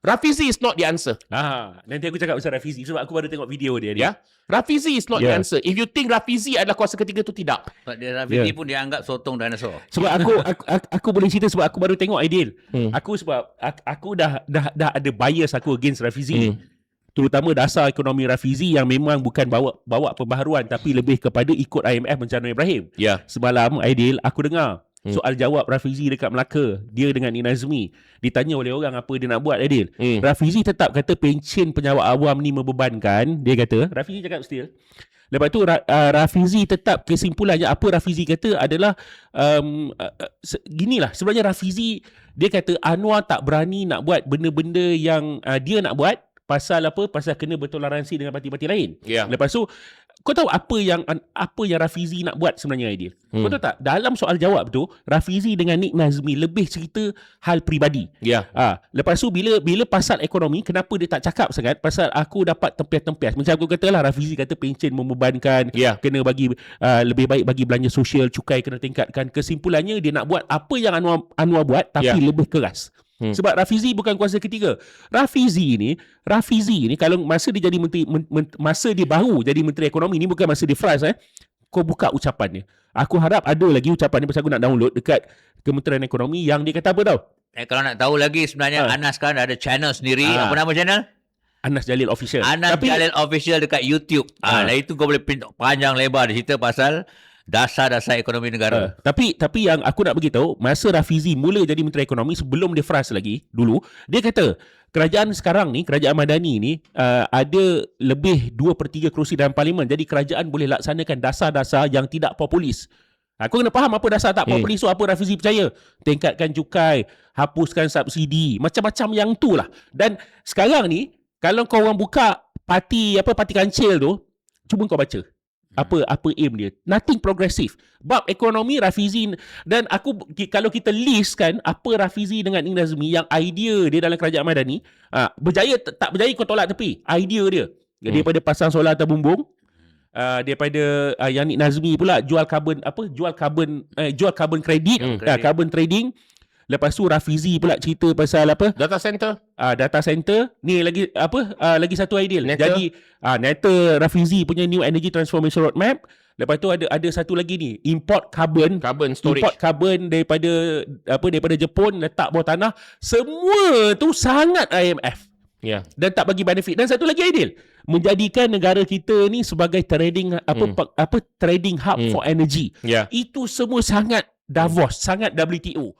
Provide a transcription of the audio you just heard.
Rafizi is not the answer. Nanti aku cakap pasal Rafizi sebab aku baru tengok video dia ni. Ya. Rafizi is not the answer. If you think Rafizi adalah kuasa ketiga, tu tidak. Sebab dia Rafizi pun dianggap sotong dinosaur. Sebab aku boleh cerita sebab aku baru tengok Aidil. Aku dah ada bias aku against Rafizi. Terutama dasar ekonomi Rafizi yang memang bukan bawa pembaharuan tapi lebih kepada ikut IMF bencana Ibrahim. Ya. Semalam Aidil aku dengar soal jawab Rafizi dekat Melaka, dia dengan Nik Nazmi ditanya oleh orang apa dia nak buat, Aidil. Rafizi tetap kata pencen penjawat awam ni membebankan. Dia kata, Rafizi cakap still. Lepas tu Rafizi tetap kesimpulannya apa Rafizi kata adalah ginilah, sebenarnya Rafizi dia kata Anwar tak berani nak buat benda-benda yang dia nak buat. Pasal apa? Pasal kena bertoleransi dengan parti-parti lain. Lepas tu kau tahu apa yang Rafizi nak buat sebenarnya, Aidil? Kau tahu tak? Dalam soal jawab tu, Rafizi dengan Nik Nazmi lebih cerita hal peribadi. Lepas tu bila pasal ekonomi, kenapa dia tak cakap sangat? Pasal aku dapat tempias-tempias. Macam aku katalah, Rafizi kata pencen membebankan, kena bagi lebih baik bagi belanja sosial, cukai kena tingkatkan. Kesimpulannya dia nak buat apa yang Anwar buat tapi lebih keras. Sebab Rafizi bukan kuasa ketiga. Rafizi ni kalau masa dia jadi masa dia baru jadi Menteri Ekonomi ni, bukan masa dia fras kau buka ucapan dia. Aku harap ada lagi ucapan dia pasal aku nak download dekat Kementerian Ekonomi yang dia kata apa tau? Kalau nak tahu lagi sebenarnya Anas kan ada channel sendiri. Apa nama channel? Anas Jalil Official. Jalil Official dekat YouTube. Lah itu kau boleh panjang lebar di cerita pasal dasar-dasar ekonomi negara. Tapi yang aku nak beritahu, masa Rafizi mula jadi Menteri Ekonomi, sebelum dia fras lagi dulu, dia kata kerajaan sekarang ni, kerajaan Madani ni ada lebih 2/3 kerusi dalam parlimen. Jadi kerajaan boleh laksanakan dasar-dasar yang tidak populis. Kau kena faham apa dasar tak populis tu, apa Rafizi percaya. Tingkatkan cukai, hapuskan subsidi, macam-macam yang tu lah. Dan sekarang ni kalau kau orang buka parti kancil tu, cuba kau baca apa aim dia. Nothing progressive. Bab ekonomi Rafizi, dan kalau kita list kan apa Rafizi dengan Nik Nazmi yang idea dia dalam kerajaan Madani, berjaya tak berjaya kau tolak tepi. Idea dia daripada pasang solar atas bumbung, daripada yang Nik Nazmi pula jual carbon credit, carbon trading. Lepas tu Rafizi pula cerita pasal apa? Data center. Data center. Ni lagi lagi satu Aidil. Jadi NETA Rafizi punya New Energy Transformation Roadmap. Lepas tu ada satu lagi ni, import carbon storage. Import carbon daripada Jepun, letak bawah tanah. Semua tu sangat IMF. Dan tak bagi benefit. Dan satu lagi Aidil, menjadikan negara kita ni sebagai trading trading hub for energy. Itu semua sangat Davos, sangat WTO.